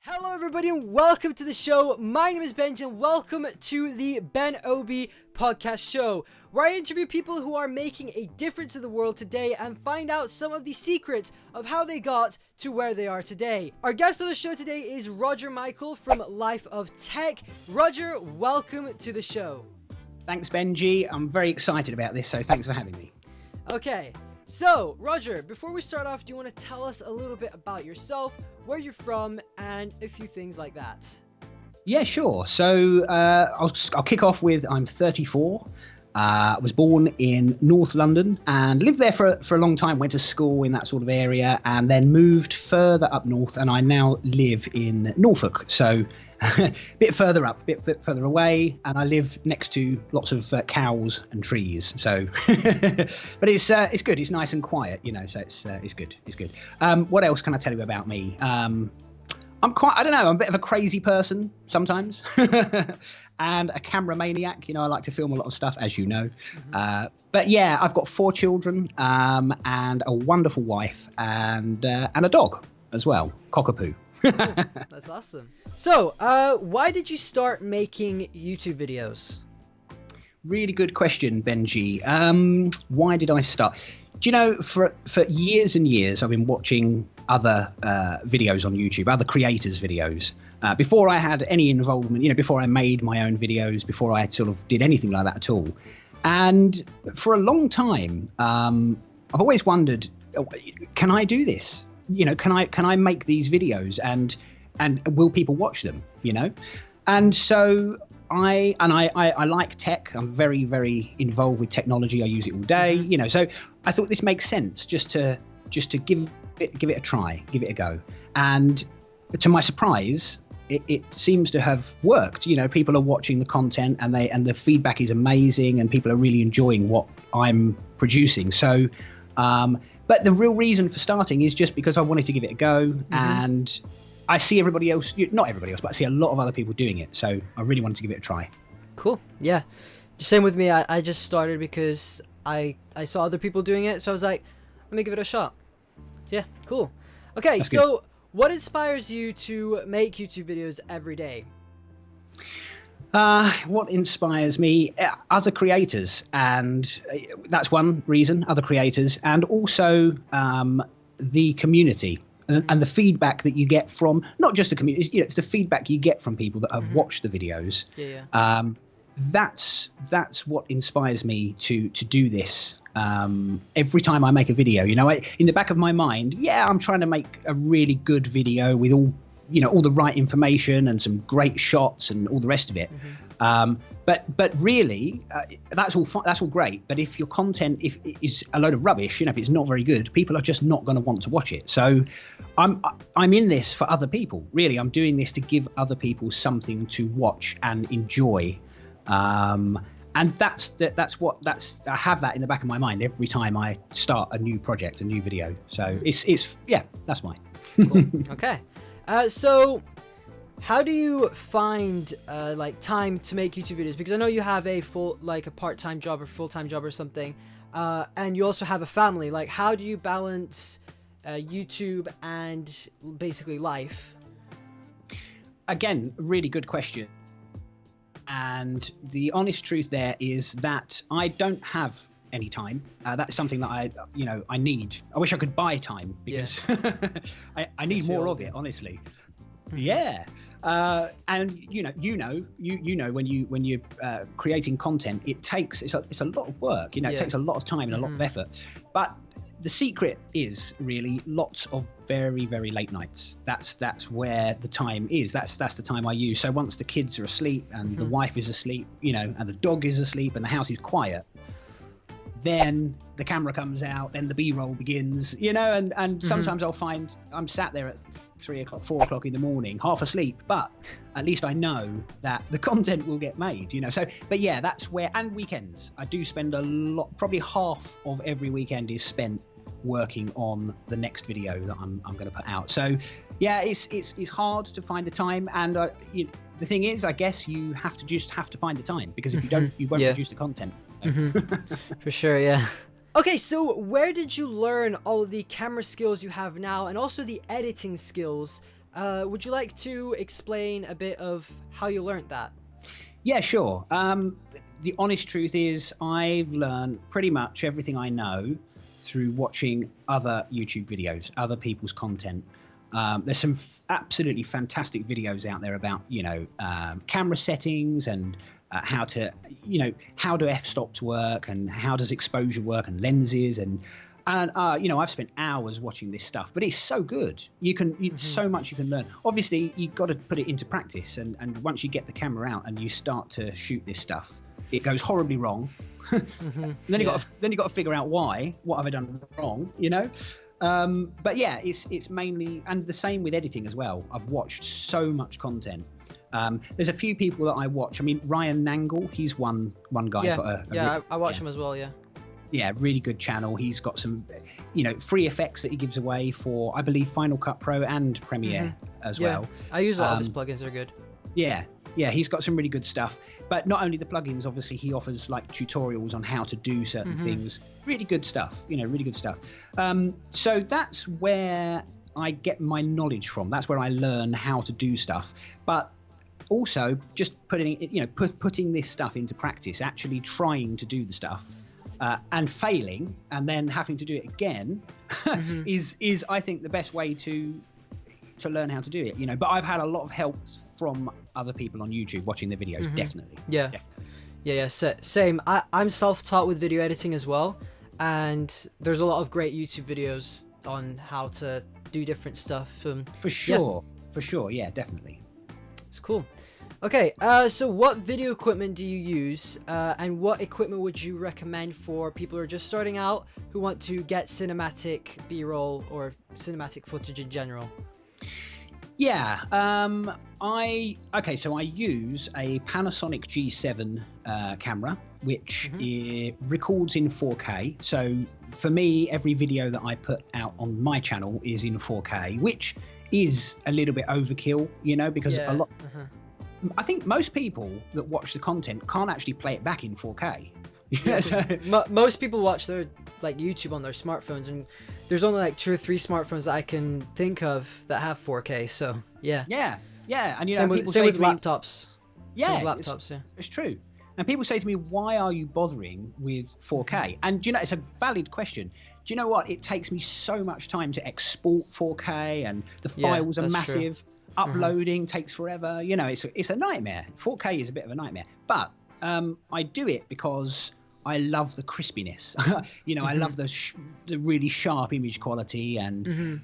Hello everybody and welcome to the show. My name is Benji and welcome to the BenObi podcast show, where I interview people who are making a difference in the world today and find out some of the secrets of how they got to where they are today. Our guest on the show today is Roger Michael from Life of Tech. Roger, welcome to the show. Thanks, Benji. I'm very excited about this, so thanks for having me. Okay, so Roger, before we start off, do you want to tell us a little bit about yourself, where you're from, and a few things like that? Yeah, sure. So I'll kick off with I'm 34. I was born in North London and lived there for a long time, went to school in that sort of area and then moved further up north, and I now live in Norfolk. So a bit further up, a bit further away, and I live next to lots of cows and trees. So, but it's good. It's nice and quiet, you know. So it's good. It's good. What else can I tell you about me? I'm a bit of a crazy person sometimes, and a camera maniac. You know, I like to film a lot of stuff, as you know. But yeah, I've got 4 children, and a wonderful wife, and a dog as well, Cockapoo. Cool. That's awesome. So, why did you start making YouTube videos? Really good question, Benji. Why did I start? Do you know, for years and years, I've been watching other videos on YouTube, other creators' videos. Before I had any involvement, you know, before I made my own videos, before I sort of did anything like that at all. And for a long time, I've always wondered, can I do this? You know, can I make these videos and will people watch them, you know? And so I like tech. I'm very, very involved with technology. I use it all day, you know, so I thought this makes sense just to give it a try, give it a go. And to my surprise, it seems to have worked. You know, people are watching the content and the feedback is amazing and people are really enjoying what I'm producing. So, but the real reason for starting is just because I wanted to give it a go, and I see everybody else, not everybody else, but I see a lot of other people doing it. So I really wanted to give it a try. Cool. Yeah. Same with me. I just started because I saw other people doing it. So I was like, let me give it a shot. Yeah, cool. Okay, That's so good. What inspires you to make YouTube videos every day? What inspires me? Other creators, and that's one reason, other creators, and also the community and the feedback that you get from, not just the community, you know, it's the feedback you get from people that have watched the videos. Yeah. That's what inspires me to do this. Every time I make a video, you know, in the back of my mind, yeah, I'm trying to make a really good video with all the right information and some great shots and all the rest of it. But really, that's all great. But if your content is a load of rubbish, you know, if it's not very good, people are just not going to want to watch it. So I'm in this for other people. Really, I'm doing this to give other people something to watch and enjoy. And I have that in the back of my mind every time I start a new project, a new video. So that's mine. Cool. Okay. So how do you find like time to make YouTube videos? Because I know you have a part-time job or full-time job or something, and you also have a family. Like, how do you balance YouTube and basically life? Again, really good question. And the honest truth there is that I don't have any time. That's something that I need. I wish I could buy time because I need more of it, honestly. Yeah. And you know when you're creating content, it's a lot of work. You know, it takes a lot of time and a lot of effort. But the secret is really lots of very, very late nights. That's where the time is. That's the time I use. So once the kids are asleep and the wife is asleep, you know, and the dog is asleep and the house is quiet, then the camera comes out, then the B-roll begins, you know, and sometimes I'll find I'm sat there at 3 o'clock, 4 o'clock in the morning, half asleep, but at least I know that the content will get made, you know. So, but yeah, that's where, and weekends, I do spend a lot, probably half of every weekend is spent working on the next video that I'm going to put out. So yeah, it's hard to find the time, and the thing is, I guess you have to find the time, because if you don't, you won't produce the content. So. For sure, yeah. Okay, so where did you learn all of the camera skills you have now, and also the editing skills Would you like to explain a bit of how you learned that? Yeah, sure. The honest truth is I've learned pretty much everything I know through watching other YouTube videos, other people's content. There's some absolutely fantastic videos out there about, camera settings and how do f-stops work and how does exposure work and lenses and I've spent hours watching this stuff, but it's so good. So much you can learn. Obviously, you've got to put it into practice, and once you get the camera out and you start to shoot this stuff, it goes horribly wrong. Then you got to figure out why. What have I done wrong? But yeah, it's mainly, and the same with editing as well. I've watched so much content. There's a few people that I watch. I mean, Ryan Nangle, he's one guy. I watch him as well. Yeah, really good channel. He's got some, free effects that he gives away for, I believe, Final Cut Pro and Premiere as well. I use a lot of his plugins. They're good. Yeah, he's got some really good stuff. But not only the plugins, obviously, he offers like tutorials on how to do certain things. Really good stuff, really good stuff. So that's where I get my knowledge from. That's where I learn how to do stuff. But also just putting this stuff into practice, actually trying to do the stuff. And failing and then having to do it again is I think the best way to learn how to do it, but I've had a lot of help from other people on YouTube watching the videos. Definitely. Same. I'm self-taught with video editing as well, and there's a lot of great YouTube videos on how to do different stuff. For sure, definitely. It's cool. Okay, so what video equipment do you use, and what equipment would you recommend for people who are just starting out, who want to get cinematic B-roll or cinematic footage in general? Yeah, I use a Panasonic G7 camera, which records in 4K. So for me, every video that I put out on my channel is in 4K, which is a little bit overkill, because a lot... I think most people that watch the content can't actually play it back in 4K. Most people watch their YouTube on their smartphones, and there's only 2 or 3 smartphones that I can think of that have 4K. So yeah, and same with laptops. It's true. And people say to me, "Why are you bothering with 4K?" And it's a valid question. Do you know what? It takes me so much time to export 4K, and the files are massive. True. Uploading takes forever. It's a nightmare. 4K is a bit of a nightmare, but I do it because I love the crispiness. I love the really sharp image quality, and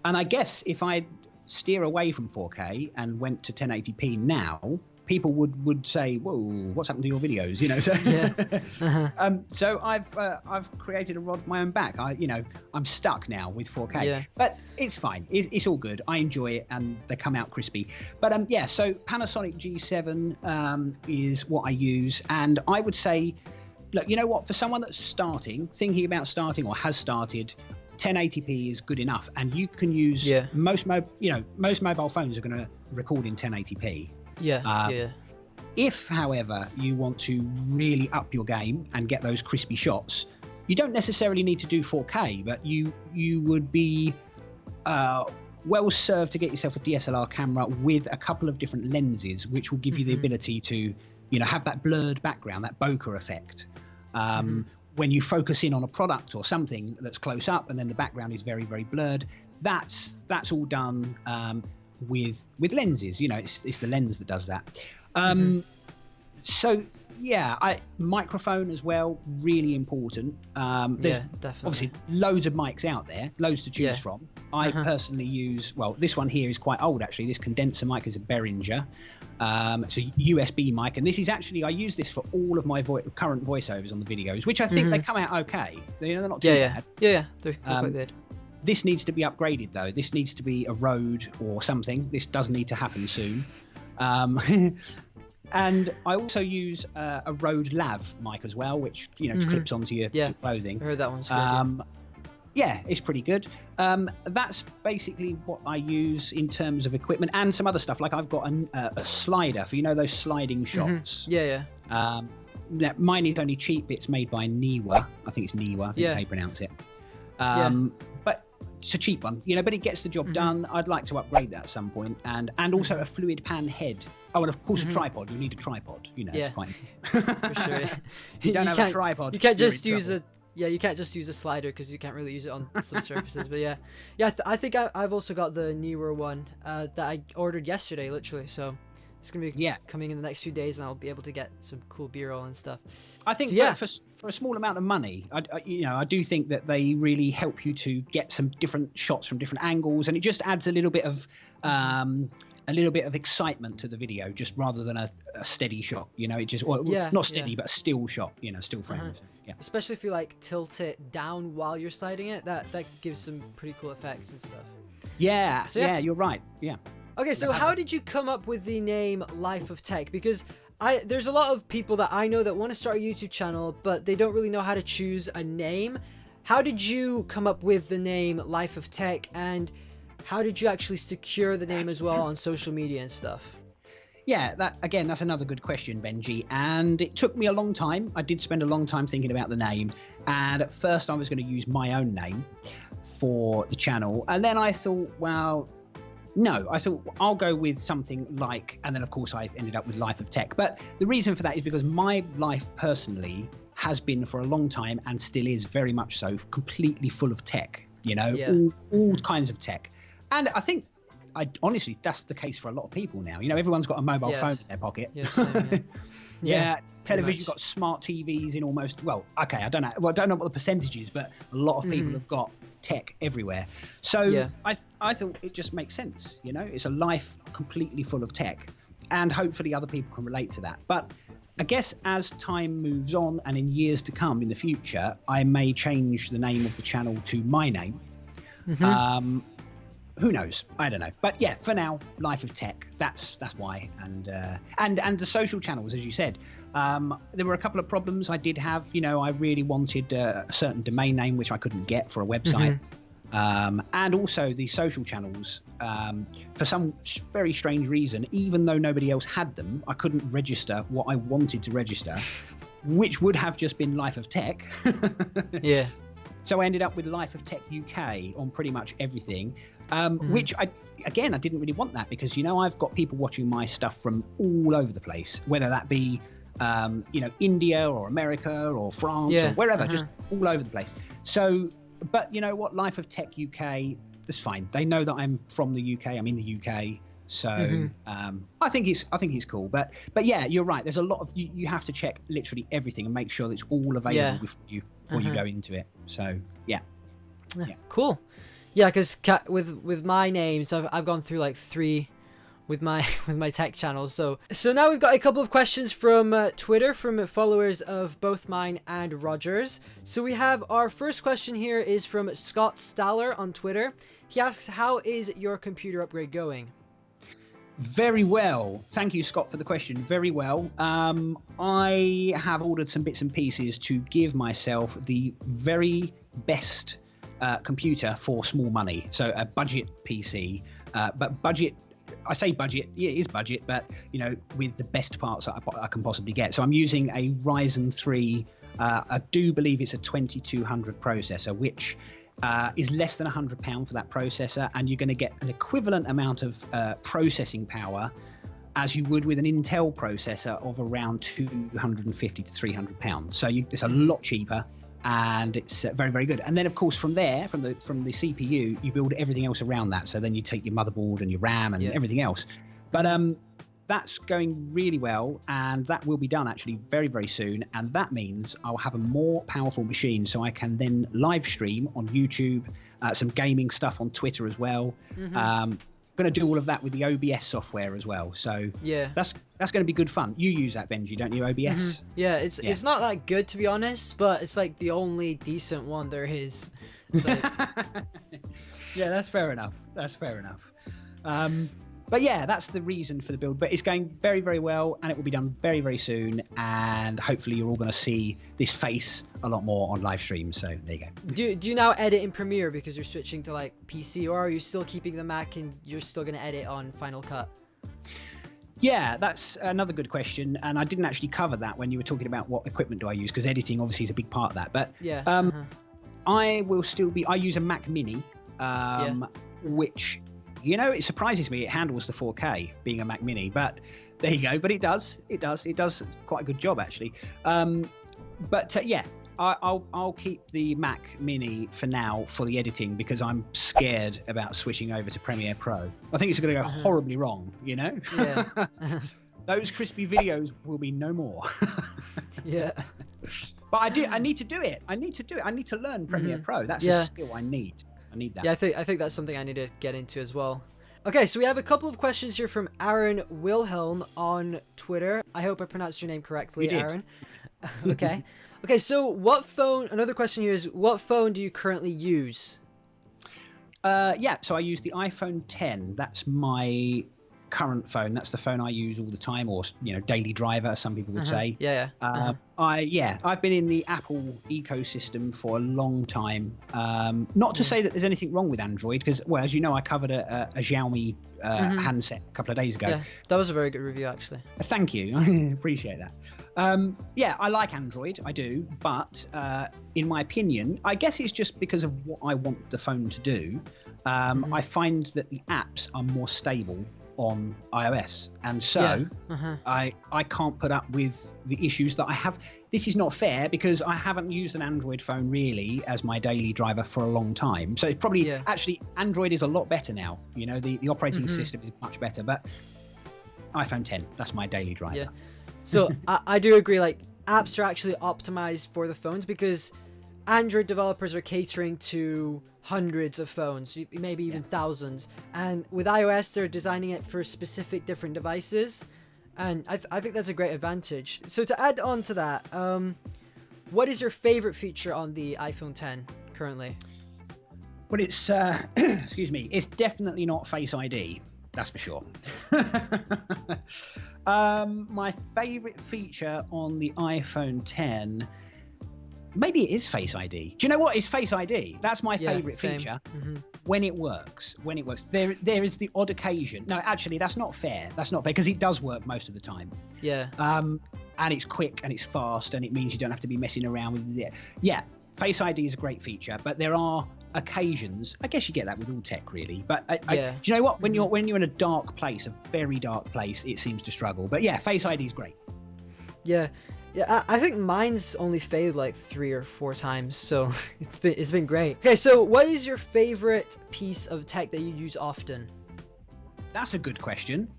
I guess if I steer away from 4K and went to 1080p now, people would say, "Whoa, what's happened to your videos?" So I've created a rod for my own back. I'm stuck now with 4K, but it's fine. It's all good. I enjoy it, and they come out crispy. But so Panasonic G7 is what I use, and I would say, look, you know what? For someone that's thinking about starting, or has started, 1080p is good enough, and you can use most mobile phones are going to record in 1080p. If, however, you want to really up your game and get those crispy shots, you don't necessarily need to do 4K, but you would be well served to get yourself a DSLR camera with a couple of different lenses, which will give you the ability to, have that blurred background, that bokeh effect. When you focus in on a product or something that's close up, and then the background is very, very blurred, that's all done with lenses. It's the lens that does that. So microphone as well, really important. There's obviously loads of mics out there, loads to choose from. I personally use, this one here is quite old actually. This condenser mic is a Behringer. It's a USB mic, and this is actually, I use this for all of my current voiceovers on the videos, which I think they come out okay. They're not too bad. They're quite good. This needs to be upgraded though. This needs to be a Rode or something. This does need to happen soon. And I also use a Rode Lav mic as well, which clips onto your clothing. I heard that one's good. It's pretty good. That's basically what I use in terms of equipment, and some other stuff. Like I've got a slider for those sliding shots. Mine is only cheap. It's made by Niwa. I think it's Niwa. I think that's how you pronounce it. But it's a cheap one, but it gets the job done. I'd like to upgrade that at some point, and also a fluid pan head. Oh, and of course a tripod. You need a tripod. It's quite. For sure. You don't have a tripod. You can't just use a. Yeah, you can't just use a slider because you can't really use it on some surfaces. But yeah, I think I've also got the newer one that I ordered yesterday, literally. So it's gonna be coming in the next few days, and I'll be able to get some cool B-roll and stuff. I think for a small amount of money, I do think that they really help you to get some different shots from different angles, and it just adds a little bit of excitement to the video, just rather than a steady shot. It just not steady, but a still shot. Still frame. So, yeah. Especially if you like tilt it down while you're sliding it, that gives some pretty cool effects and stuff. Yeah, yeah, you're right. Yeah. Okay, so how did you come up with the name Life of Tech? Because there's a lot of people that I know that want to start a YouTube channel, but they don't really know how to choose a name. How did you come up with the name Life of Tech, and how did you actually secure the name as well on social media and stuff? Yeah, that's another good question, Benji. And it took me a long time. I did spend a long time thinking about the name. And at first I was going to use my own name for the channel. And then I thought, I thought I'll go with something like, and then of course I ended up with Life of Tech. But the reason for that is because my life personally has been for a long time, and still is very much so, completely full of tech, all kinds of tech. And I think, honestly, that's the case for a lot of people now. Everyone's got a mobile phone in their pocket. Yeah, same, yeah. Television, got smart TVs in almost, I don't know what the percentage is, but a lot of people have got tech everywhere. So I thought it just makes sense. It's a life completely full of tech, and hopefully other people can relate to that. But I guess as time moves on, and in years to come in the future, I may change the name of the channel to my name. Who knows? I don't know. But yeah, for now, Life of Tech. That's why. And the social channels, as you said, there were a couple of problems I did have. I really wanted a certain domain name which I couldn't get for a website. And also the social channels, for some very strange reason, even though nobody else had them, I couldn't register what I wanted to register, which would have just been Life of Tech. Yeah. So I ended up with Life of Tech UK on pretty much everything, which I didn't really want that, because, I've got people watching my stuff from all over the place, whether that be, India or America or France or wherever, just all over the place. So, but you know what, Life of Tech UK, that's fine. They know that I'm from the UK. I'm in the UK. So I think it's cool. But yeah, you're right. There's a lot of you have to check literally everything and make sure that it's all available before you go into it. So yeah. Cool. Yeah, because with my names, I've gone through like 3 with my tech channels. So now we've got a couple of questions from Twitter from followers of both mine and Roger's. So we have our first question here is from Scott Staller on Twitter. He asks, how is your computer upgrade going? Very well. Thank you, Scott, for the question. Very well. I have ordered some bits and pieces to give myself the very best computer for small money. So a budget PC, but budget, I say budget, yeah, it is budget, but with the best parts that I can possibly get. So I'm using a Ryzen 3, I do believe it's a 2200 processor, which is less than £100 for that processor, and you're going to get an equivalent amount of processing power as you would with an Intel processor of around £250 to £300. So it's a lot cheaper, and it's very, very good. And then, of course, from there, from the CPU, you build everything else around that. So then you take your motherboard and your RAM and everything else. But that's going really well, and that will be done actually very, very soon. And that means I'll have a more powerful machine, so I can then live stream on YouTube, some gaming stuff on Twitter as well. Going to do all of that with the OBS software as well. So yeah, that's going to be good fun. You use that, Benji, don't you? OBS. Yeah, it's not that good, to be honest, but it's like the only decent one there is. Like... Yeah, that's fair enough. But yeah, that's the reason for the build. But it's going very, very well, and it will be done very, very soon. And hopefully you're all going to see this face a lot more on live streams. So there you go. Do you now edit in Premiere because you're switching to like PC, or are you still keeping the Mac and you're still going to edit on Final Cut? Yeah, that's another good question. And I didn't actually cover that when you were talking about what equipment do I use, because editing obviously is a big part of that. But yeah, I use a Mac Mini. which, you know, it surprises me. It handles the 4K being a Mac Mini, but there you go. But it does quite a good job actually. Yeah, I'll keep the Mac Mini for now for the editing because I'm scared about switching over to Premiere Pro. I think it's going to go horribly wrong, you know? Yeah. Those crispy videos will be no more. Yeah. But I need to do it. I need to learn Premiere Pro. That's a skill I need. I need that. Yeah, I think that's something I need to get into as well. Okay, so we have a couple of questions here from Aaron Wilhelm on Twitter. I hope I pronounced your name correctly, Aaron. Okay. Okay, so another question here is, what phone do you currently use? So I use the iPhone 10. That's my current phone. That's the phone I use all the time, or, you know, daily driver, some people would say. I've been in the Apple ecosystem for a long time. Not to say that there's anything wrong with Android, because, well, as you know, I covered a Xiaomi handset a couple of days ago. Yeah, that was a very good review, actually. Thank you. I appreciate that. I like Android, I do, but in my opinion, I guess it's just because of what I want the phone to do. I find that the apps are more stable on iOS, and so I can't put up with the issues that I have. This is not fair because I haven't used an Android phone really as my daily driver for a long time. So it's probably actually Android is a lot better now. You know, the operating system is much better, but iPhone 10, that's my daily driver. Yeah. So I do agree, like, apps are actually optimized for the phones because Android developers are catering to hundreds of phones, maybe even thousands, and with iOS they're designing it for specific different devices, and I think that's a great advantage. So to add on to that, what is your favorite feature on the iPhone 10 currently? Well, it's excuse me, it's definitely not Face ID, that's for sure. My favorite feature on the iPhone 10, maybe it is Face ID. Do you know what? It's Face ID. That's my favorite feature. When it works. There is the odd occasion. No, actually, that's not fair. That's not fair because it does work most of the time. Yeah. And it's quick and it's fast and it means you don't have to be messing around with it. Yeah, Face ID is a great feature, but there are occasions. I guess you get that with all tech, really. But do you know what? When you're in a dark place, a very dark place, it seems to struggle. But yeah, Face ID is great. Yeah. Yeah, I think mine's only failed like 3 or 4 times, so it's been great. Okay, so what is your favorite piece of tech that you use often? That's a good question.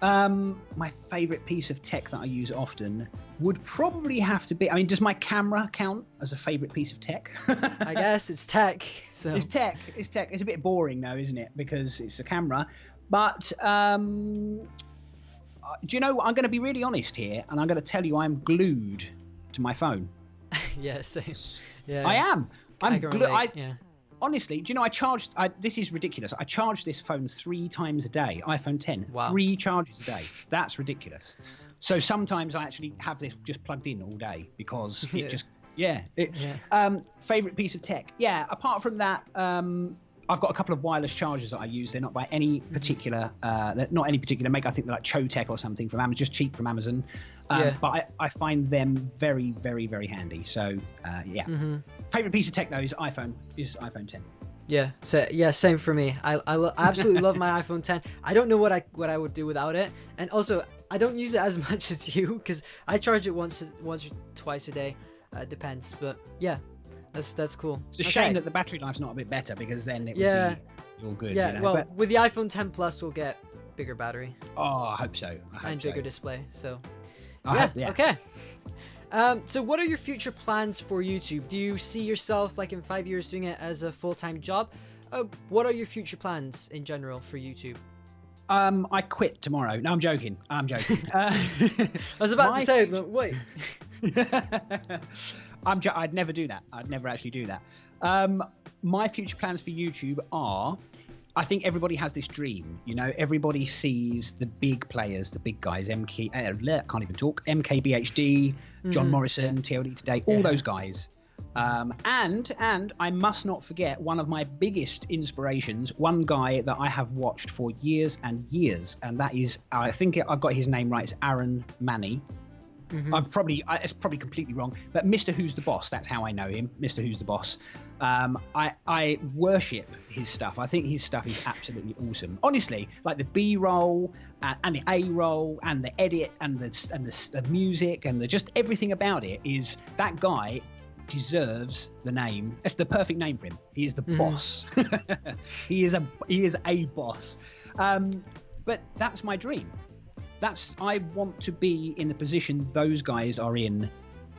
My favorite piece of tech that I use often would probably have to be, I mean, does my camera count as a favorite piece of tech? I guess it's tech. So It's tech. It's a bit boring though, isn't it? Because it's a camera. But do you know, I'm going to be really honest here, and I'm going to tell you I'm glued to my phone. Yeah, same. Yeah, I am. I'm glued. Yeah. Honestly, do you know, this is ridiculous. I charge this phone 3 times a day, iPhone 10. Wow. 3 charges a day. That's ridiculous. So sometimes I actually have this just plugged in all day because it just, favorite piece of tech. Yeah, apart from that, I've got a couple of wireless chargers that I use. They're not by any particular, not any particular make. I think they're like Chotec or something from Amazon, just cheap from Amazon. But I find them very, very, very handy. So favorite piece of tech though is iPhone 10. Yeah, so same for me. I absolutely love my iPhone 10. I don't know what I would do without it, and also I don't use it as much as you because I charge it once or twice a day. Depends, but yeah. That's cool. It's a shame that the battery life's not a bit better because then it would be all good. Yeah, you know? well, with the iPhone 10 Plus, we'll get bigger battery. Oh, I hope so. And bigger display. So, yeah. Okay. So what are your future plans for YouTube? Do you see yourself like in 5 years doing it as a full-time job? What are your future plans in general for YouTube? I quit tomorrow. No, I'm joking. I was about to say, wait. I'd never do that. I'd never actually do that. My future plans for YouTube are, I think everybody has this dream. You know, everybody sees the big players, the big guys, can't even talk, MKBHD, John Morrison, TLD Today, all those guys. And I must not forget one of my biggest inspirations, one guy that I have watched for years and years, and that is, I think I've got his name right, it's Aaron Manny. It's probably completely wrong, but Mr. Who's the Boss, that's how I know him. Mr. Who's the Boss. I worship his stuff. I think his stuff is absolutely awesome. Honestly, like the B-roll and the A-roll and the edit and the music and just everything about it is that guy deserves the name. It's the perfect name for him. He is the boss. He is a boss. But that's my dream. I want to be in the position those guys are in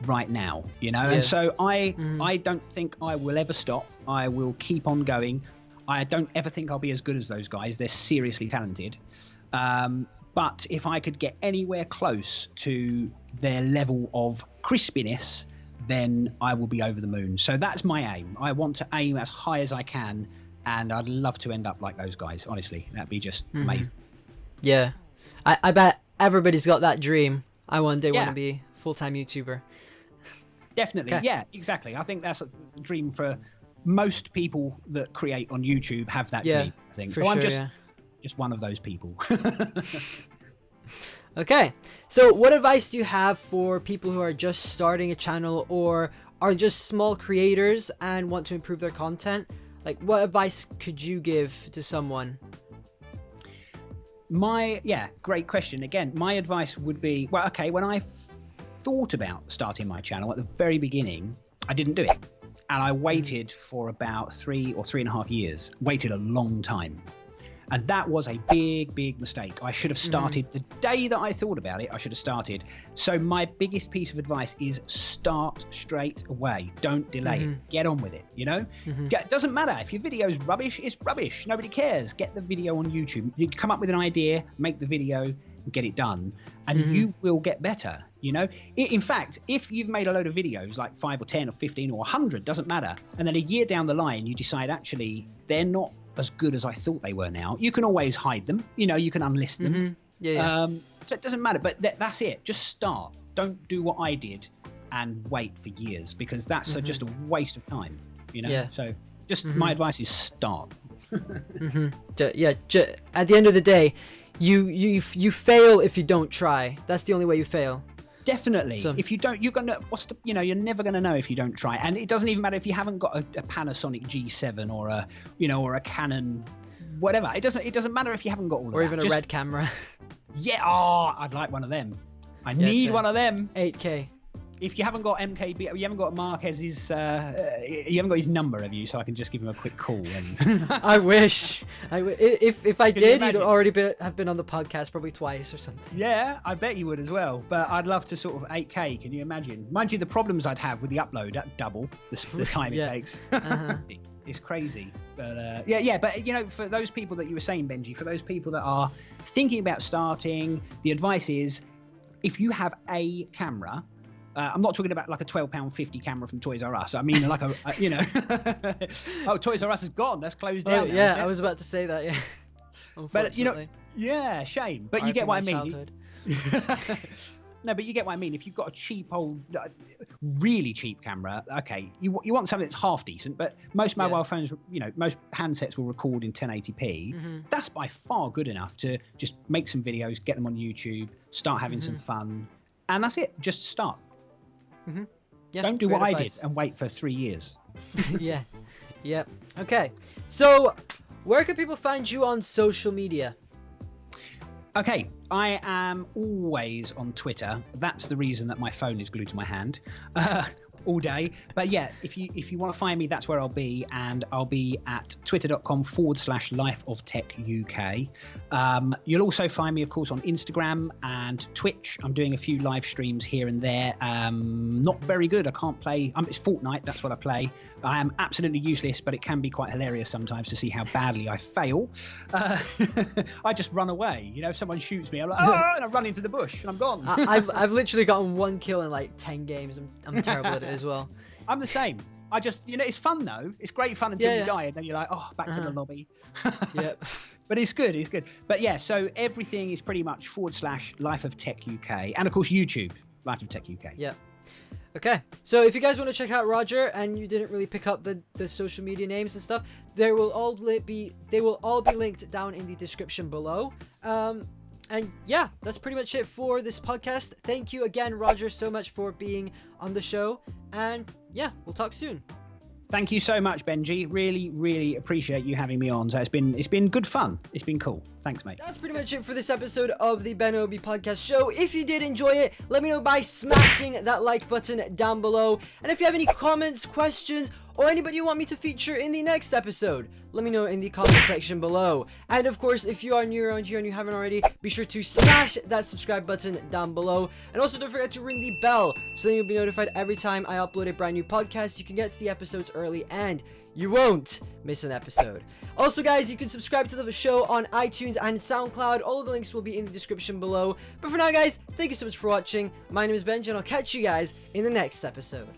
right now, you know. And so I don't think I will ever stop. I will keep on going. I don't ever think I'll be as good as those guys. They're seriously talented. But if I could get anywhere close to their level of crispiness, then I will be over the moon. So that's my aim. I want to aim as high as I can, and I'd love to end up like those guys. Honestly, that'd be just amazing. Yeah, I bet everybody's got that dream. I one day want to be a full-time YouTuber. Definitely, yeah, exactly. I think that's a dream for most people that create on YouTube. Have that dream, I think. So I'm just one of those people. Okay, so what advice do you have for people who are just starting a channel or are just small creators and want to improve their content? Like, what advice could you give to someone? Great question. Again, my advice would be, well, okay, when I thought about starting my channel at the very beginning, I didn't do it. And I waited for about 3 or 3.5 years, waited a long time. And that was a big mistake. I should have started the day that I thought about it. I should have started. So my biggest piece of advice is start straight away. Don't delay it. Get on with it. You know, it doesn't matter if your video's rubbish. It's rubbish. Nobody cares. Get the video on YouTube. You come up with an idea, make the video, and get it done, and you will get better. You know, in fact, if you've made a load of videos, like 5 or 10 or 15 or 100, doesn't matter, and then a year down the line you decide actually they're not as good as I thought they were now, you can always hide them. You know, you can unlist them. So it doesn't matter, but that's it. Just start. Don't do what I did and wait for years, because that's just a waste of time, you know. So just my advice is start. At the end of the day, you fail if you don't try. That's the only way you fail. Definitely. So, if you don't, you're never gonna know if you don't try. And it doesn't even matter if you haven't got a Panasonic G7 or a Canon, whatever. It doesn't matter if you haven't got all of that. Or even a red camera. Yeah. Oh, I'd like one of them. I need one of them. 8K. If you haven't got MKB, you haven't got Marquez's, you haven't got his number, have you? So I can just give him a quick call. And I wish. If I did, you'd already have been on the podcast probably twice or something. Yeah, I bet you would as well. But I'd love to sort of 8K. Can you imagine? Mind you, the problems I'd have with the upload at double the time it takes. It's crazy. But but you know, for those people that you were saying, Benji, for those people that are thinking about starting, the advice is, if you have a camera. I'm not talking about like a £12.50 camera from Toys R Us. I mean like a you know. Oh, Toys R Us is gone. That's closed down. Oh, yeah, I was about to say that. Yeah. But you know, shame. But you get what I mean. No, but you get what I mean. If you've got a cheap old, really cheap camera, okay, you want something that's half decent. But most mobile phones, you know, most handsets will record in 1080p. That's by far good enough to just make some videos, get them on YouTube, start having some fun, and that's it. Just start. Don't do what I did and wait for 3 years. Yep. Okay. So, where can people find you on social media? Okay, I am always on Twitter. That's the reason that my phone is glued to my hand all day. But yeah, if you want to find me, that's where I'll be, and I'll be at twitter.com/lifeoftechuk. You'll also find me, of course, on Instagram and Twitch. I'm doing a few live streams here and there. Not very good. I can't play. It's Fortnite. That's what I play. I am absolutely useless, but it can be quite hilarious sometimes to see how badly I fail. I just run away. You know, if someone shoots me, I'm like, oh, and I run into the bush and I'm gone. I've literally gotten 1 kill in like 10 games. I'm terrible at it as well. I'm the same. I just, you know, it's fun though. It's great fun until you die, and then you're like, oh, back to the lobby. Yep. But it's good. It's good. But yeah, so everything is pretty much /Life of Tech UK, and of course YouTube, Life of Tech UK. Yeah. Okay, so if you guys want to check out Roger and you didn't really pick up the social media names and stuff, they will all be linked down in the description below. And yeah, that's pretty much it for this podcast. Thank you again, Roger, so much for being on the show. And yeah, we'll talk soon. Thank you so much, Benji. Really, really appreciate you having me on. So it's been good fun. It's been cool. Thanks, mate. That's pretty much it for this episode of the BenObi podcast show. If you did enjoy it, let me know by smashing that like button down below. And if you have any comments, questions, or anybody you want me to feature in the next episode, let me know in the comment section below. And of course, if you are new around here and you haven't already, be sure to smash that subscribe button down below. And also don't forget to ring the bell so that you'll be notified every time I upload a brand new podcast. You can get to the episodes early and you won't miss an episode. Also, guys, you can subscribe to the show on iTunes and SoundCloud. All of the links will be in the description below. But for now, guys, thank you so much for watching. My name is Benji, and I'll catch you guys in the next episode.